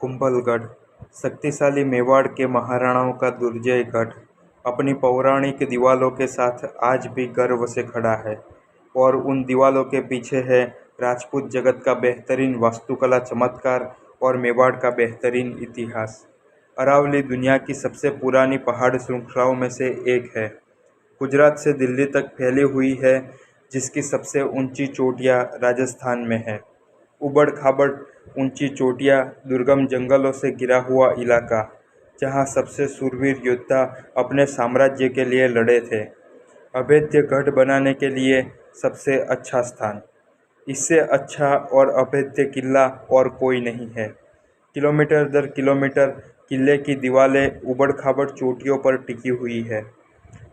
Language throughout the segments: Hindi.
कुंभलगढ़ शक्तिशाली मेवाड़ के महाराणाओं का दुर्जय गढ़ अपनी पौराणिक दीवारों के साथ आज भी गर्व से खड़ा है। और उन दीवारों के पीछे है राजपूत जगत का बेहतरीन वास्तुकला चमत्कार और मेवाड़ का बेहतरीन इतिहास। अरावली दुनिया की सबसे पुरानी पहाड़ श्रृंखलाओं में से एक है। गुजरात से दिल्ली तक फैली हुई है, जिसकी सबसे ऊंची चोटियां राजस्थान में है। उबड़-खाबड़ ऊंची चोटियां, दुर्गम जंगलों से घिरा हुआ इलाका, जहां सबसे शूरवीर योद्धा अपने साम्राज्य के लिए लड़े थे। अभेद्य गढ़ बनाने के लिए सबसे अच्छा स्थान। इससे अच्छा और अभेद्य किला और कोई नहीं है। किलोमीटर दर किलोमीटर किले की दीवारें उबड़-खाबड़ चोटियों पर टिकी हुई है।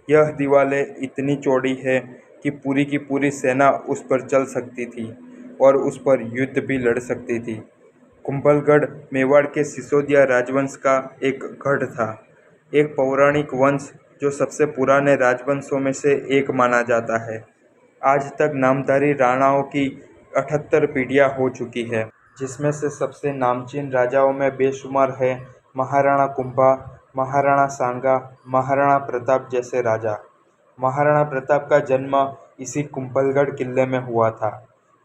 यह दीवारें इतनी चौड़ी है कि पूरी की पूरी सेना उस पर चल सकती थी और उस पर युद्ध भी लड़ सकती थी। कुंभलगढ़ मेवाड़ के सिसोदिया राजवंश का एक गढ़ था, एक पौराणिक वंश जो सबसे पुराने राजवंशों में से एक माना जाता है। आज तक नामधारी राणाओं की 78 पीढ़ियां हो चुकी है, जिसमें से सबसे नामचीन राजाओं में बेशुमार है महाराणा कुंभा, महाराणा सांगा, महाराणा प्रताप जैसे राजा। महाराणा प्रताप का जन्म इसी कुंभलगढ़ किले में हुआ था,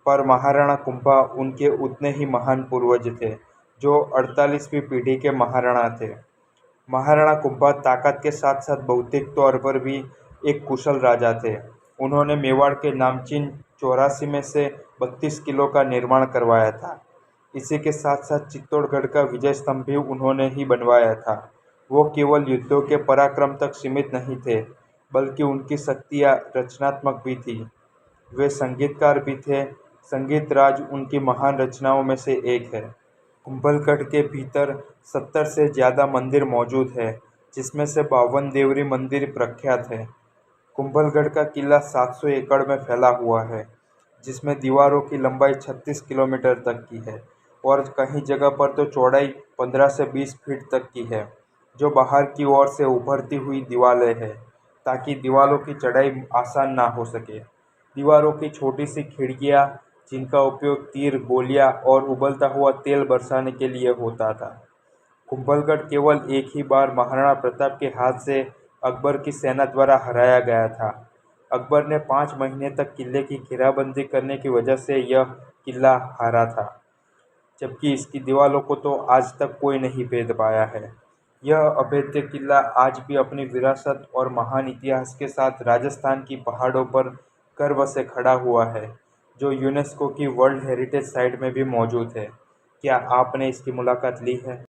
पर महाराणा कुंभा उनके उतने ही महान पूर्वज थे, जो 48वीं पीढ़ी के महाराणा थे। महाराणा कुंभा ताकत के साथ साथ भौतिक तौर पर भी एक कुशल राजा थे। उन्होंने मेवाड़ के नामचीन 84 में से 32 किलों का निर्माण करवाया था। इसी के साथ साथ चित्तौड़गढ़ का विजय स्तंभ भी उन्होंने ही बनवाया था। वो केवल युद्धों के पराक्रम तक सीमित नहीं थे, बल्कि उनकी शक्तियाँ रचनात्मक भी थी। वे संगीतकार भी थे। संगीत राज उनकी महान रचनाओं में से एक है। कुंभलगढ़ के भीतर 70 से ज़्यादा मंदिर मौजूद है, जिसमें से 52 देवरी मंदिर प्रख्यात है। कुंभलगढ़ का किला 700 एकड़ में फैला हुआ है, जिसमें दीवारों की लंबाई 36 किलोमीटर तक की है और कहीं जगह पर तो चौड़ाई 15 से 20 फीट तक की है, जो बाहर की ओर से उभरती हुई दीवारें हैं, ताकि दीवारों की चढ़ाई आसान ना हो सके। दीवारों की छोटी सी खिड़कियाँ, जिनका उपयोग तीर, गोलियाँ और उबलता हुआ तेल बरसाने के लिए होता था। कुंभलगढ़ केवल एक ही बार महाराणा प्रताप के हाथ से अकबर की सेना द्वारा हराया गया था। अकबर ने 5 महीने तक किले की घेराबंदी करने की वजह से यह किला हारा था, जबकि इसकी दीवारों को तो आज तक कोई नहीं भेद पाया है। यह अभेद्य किला आज भी अपनी विरासत और महान इतिहास के साथ राजस्थान की पहाड़ों पर गर्व से खड़ा हुआ है, जो यूनेस्को की वर्ल्ड हेरिटेज साइट में भी मौजूद है। क्या आपने इसकी मुलाकात ली है?